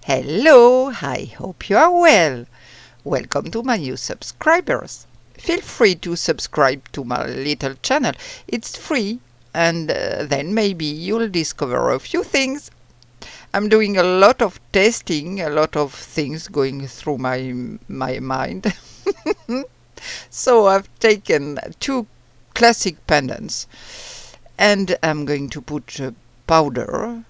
Hello, I hope you are well. Welcome to my new subscribers. Feel free to subscribe to my little channel. It's free and then maybe you'll discover a few things. I'm doing a lot of testing, a lot of things going through my mind. So I've taken two classic pendants and I'm going to put powder,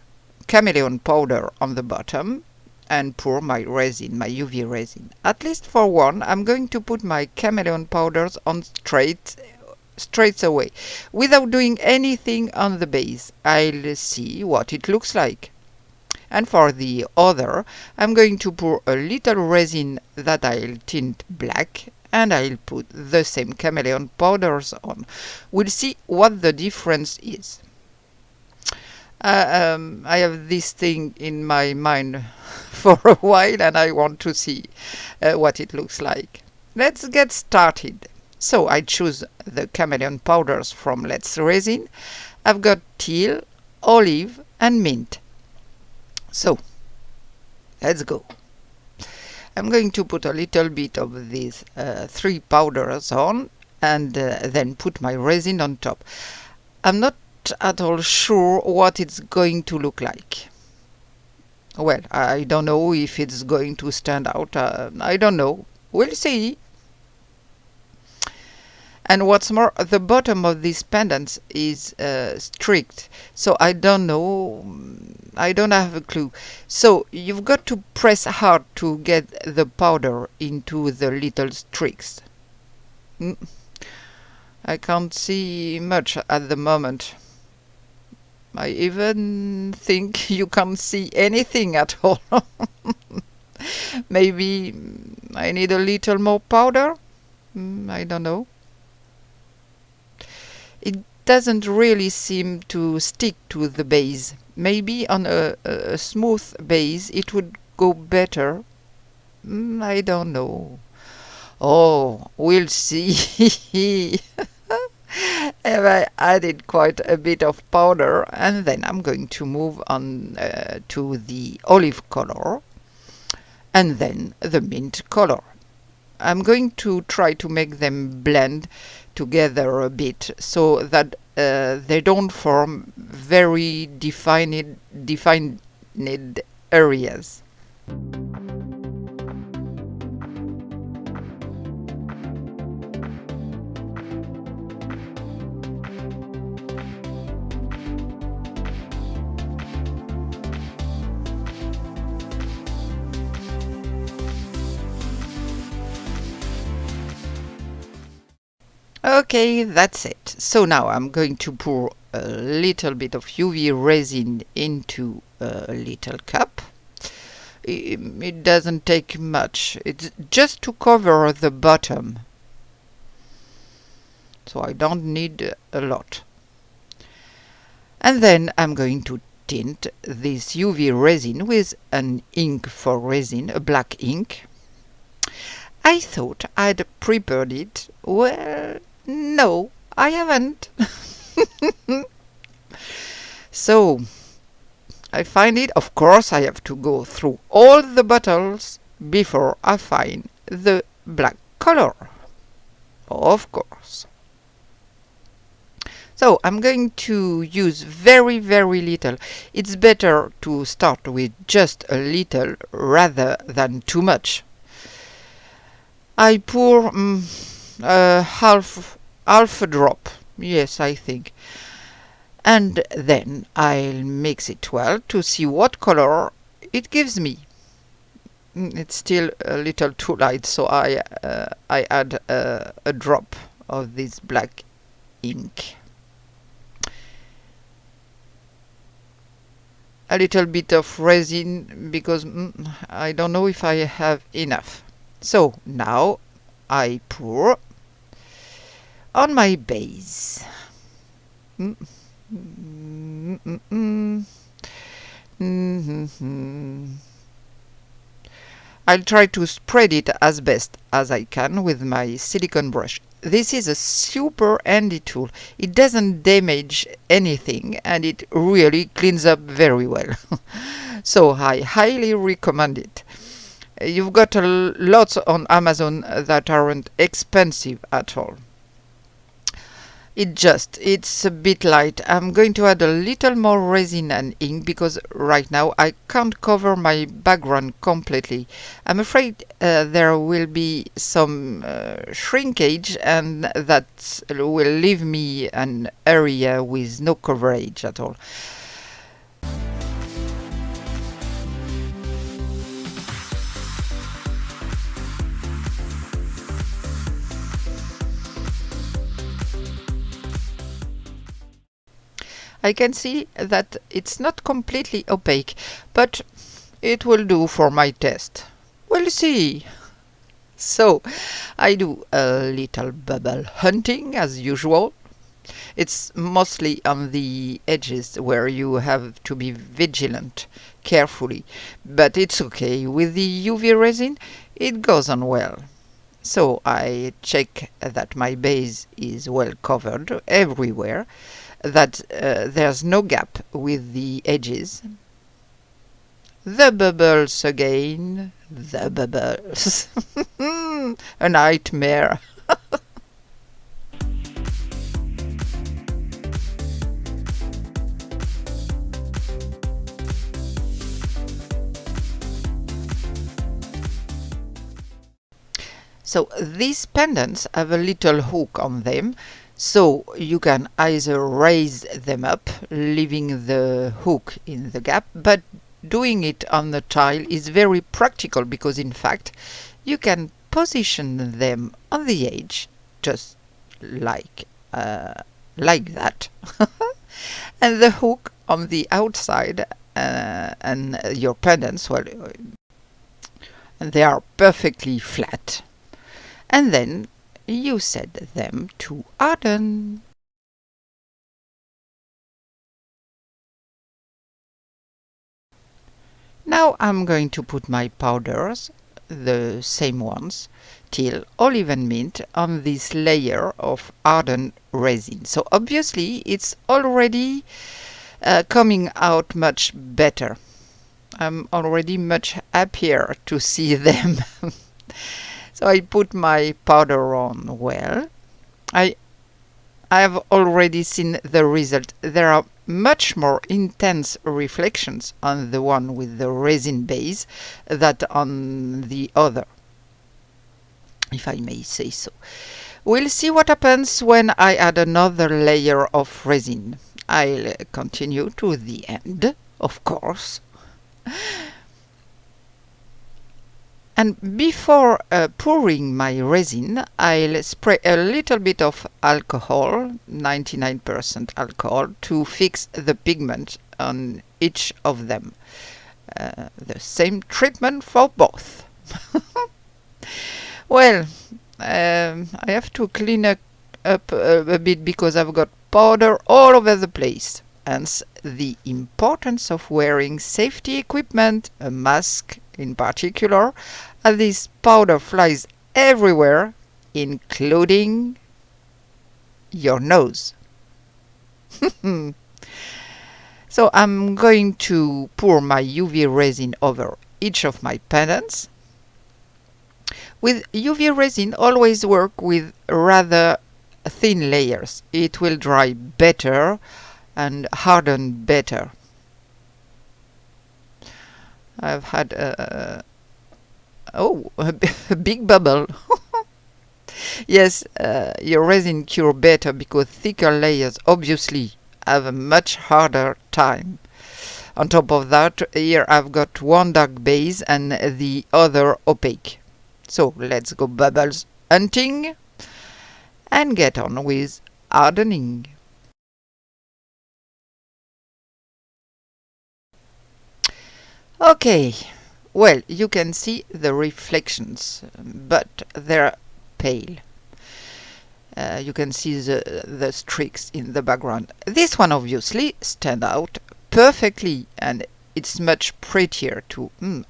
Chameleon powder on the bottom and pour my resin, my UV resin. At least for one, I'm going to put my Chameleon powders on straight away, without doing anything on the base. I'll see what it looks like. And for the other, I'm going to pour a little resin that I'll tint black, and I'll put the same Chameleon powders on. We'll see what the difference is. I have this thing in my mind for a while and I want to see what it looks like. Let's get started. So I choose the Chameleon powders from Let's Resin. I've got Teal, Olive and Mint. So let's go. I'm going to put a little bit of these three powders on and then put my resin on top. I'm not at all sure what it's going to look like. Well, I don't know if it's going to stand out. I don't know. We'll see. And what's more, the bottom of these pendants is streaked, so I don't know. I don't have a clue. So you've got to press hard to get the powder into the little streaks. I can't see much at the moment. I even think you can't see anything at all. Maybe I need a little more powder? I don't know. It doesn't really seem to stick to the base. Maybe on a smooth base it would go better. I don't know. Oh, we'll see. I added quite a bit of powder and then I'm going to move on to the olive color and then the mint color. I'm going to try to make them blend together a bit so that they don't form very defined areas. Okay, that's it. So now I'm going to pour a little bit of UV resin into a little cup. It doesn't take much. It's just to cover the bottom. So I don't need a lot. And then I'm going to tint this UV resin with an ink for resin, a black ink. I thought I'd prepared it. Well, no, I haven't. So, I find it, of course, I have to go through all the bottles before I find the black color. Of course. So, I'm going to use very, very little. It's better to start with just a little rather than too much. I pour half a drop, yes, I think, and then I'll mix it well to see what color it gives me. It's still a little too light, so I add a drop of this black ink, a little bit of resin because I don't know if I have enough. So now I pour on my base. I'll try to spread it as best as I can with my silicone brush. this is a super handy tool. It doesn't damage anything and it really cleans up very well. So I highly recommend it. You've got lots on Amazon that aren't expensive at all. It's a bit light. I'm going to add a little more resin and ink because right now I can't cover my background completely. I'm afraid there will be some shrinkage and that will leave me an area with no coverage at all. I can see that it's not completely opaque, but it will do for my test. We'll see. So, I do a little bubble hunting as usual. It's mostly on the edges where you have to be vigilant, carefully, but it's okay. With the UV resin, it goes on well. So I check that my base is well covered everywhere, that there's no gap with the edges. The bubbles again, the bubbles. A nightmare. So these pendants have a little hook on them, so you can either raise them up, leaving the hook in the gap, but doing it on the tile is very practical because in fact you can position them on the edge, just like that, and the hook on the outside, and your pendants, well, and they are perfectly flat. And then you set them to harden. Now I'm going to put my powders, the same ones, Teal, olive and mint, on this layer of hardened resin. So obviously it's already coming out much better. I'm already much happier to see them. So I put my powder on well. I have already seen the result. There are much more intense reflections on the one with the resin base than on the other, if I may say so. We'll see what happens when I add another layer of resin. I'll continue to the end, of course. And before pouring my resin, I'll spray a little bit of alcohol, 99% alcohol, to fix the pigment on each of them. The same treatment for both. Well, I have to clean up a bit because I've got powder all over the place. Hence the importance of wearing safety equipment, a mask in particular, as this powder flies everywhere, including your nose. So I'm going to pour my UV resin over each of my pendants. With UV resin, always work with rather thin layers. It will dry better and harden better. I've had a big bubble. Yes, your resin cure better because thicker layers obviously have a much harder time. On top of that, here I've got one dark base and the other opaque. So let's go bubbles hunting and get on with hardening. Okay, well, you can see the reflections, but they're pale. You can see the streaks in the background. This one obviously stands out perfectly, and it's much prettier too. I'm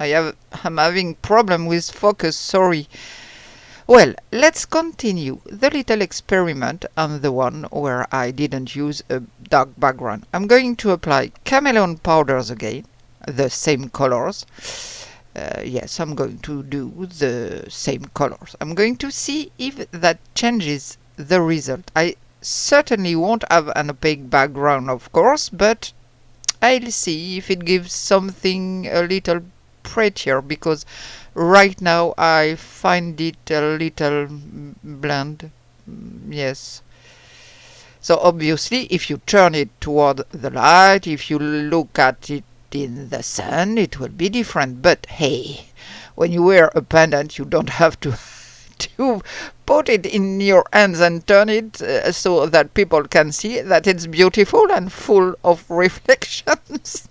having problem with focus, sorry. Well, let's continue the little experiment on the one where I didn't use a dark background. I'm going to apply Chameleon powders again, the same colors. Yes, I'm going to do the same colors. I'm going to see if that changes the result. I certainly won't have an opaque background, of course, but I'll see if it gives something a little prettier, because right now I find it a little bland. Yes. So obviously, if you turn it toward the light, if you look at it in the sun, it will be different. But hey, when you wear a pendant, you don't have to to put it in your hands and turn it so that people can see that it's beautiful and full of reflections.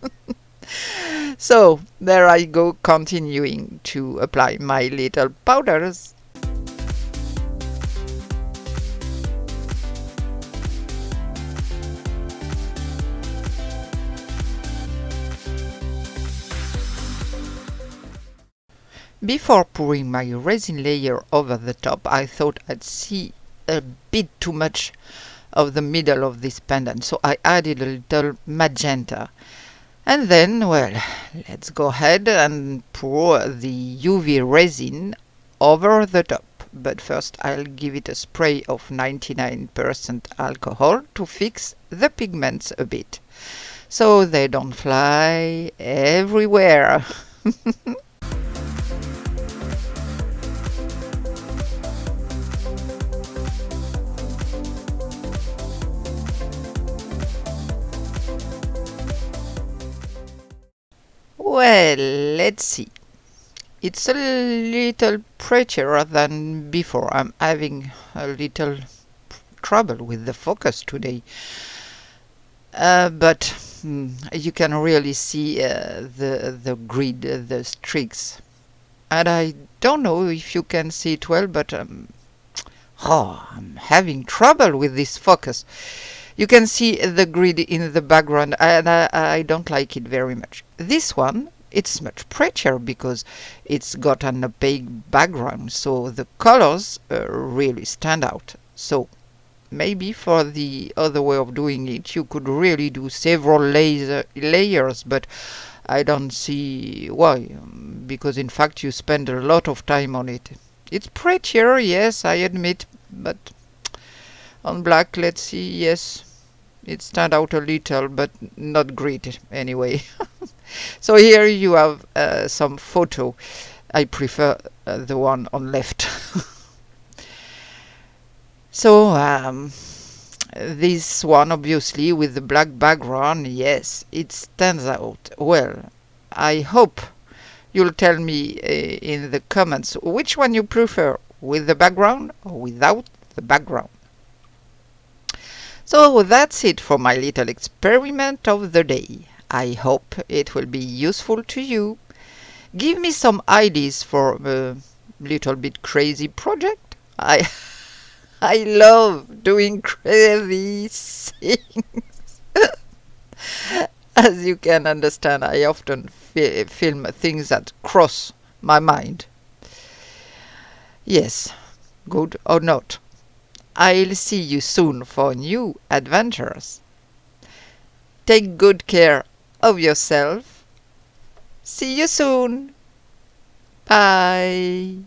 So there I go, continuing to apply my little powders. Before pouring my resin layer over the top, I thought I'd see a bit too much of the middle of this pendant, so I added a little magenta. And then, well, let's go ahead and pour the UV resin over the top. But first I'll give it a spray of 99% alcohol to fix the pigments a bit, so they don't fly everywhere. Well, let's see. It's a little prettier than before. I'm having a little trouble with the focus today. But you can really see the grid, the streaks. And I don't know if you can see it well, but I'm having trouble with this focus. You can see the grid in the background, and I don't like it very much. This one, it's much prettier because it's got an opaque background, so the colors really stand out. So maybe for the other way of doing it, you could really do several layers, but I don't see why, because in fact you spend a lot of time on it. It's prettier, yes, I admit, but on black, let's see, yes, it stands out a little, but not great anyway. So here you have some photo. I prefer the one on left. So this one, obviously, with the black background, yes, it stands out. Well, I hope you'll tell me in the comments which one you prefer, with the background or without the background. So that's it for my little experiment of the day. I hope it will be useful to you. Give me some ideas for a little bit crazy project. I love doing crazy things. As you can understand, I often film things that cross my mind. Yes, good or not. I'll see you soon for new adventures. Take good care of yourself. See you soon. Bye.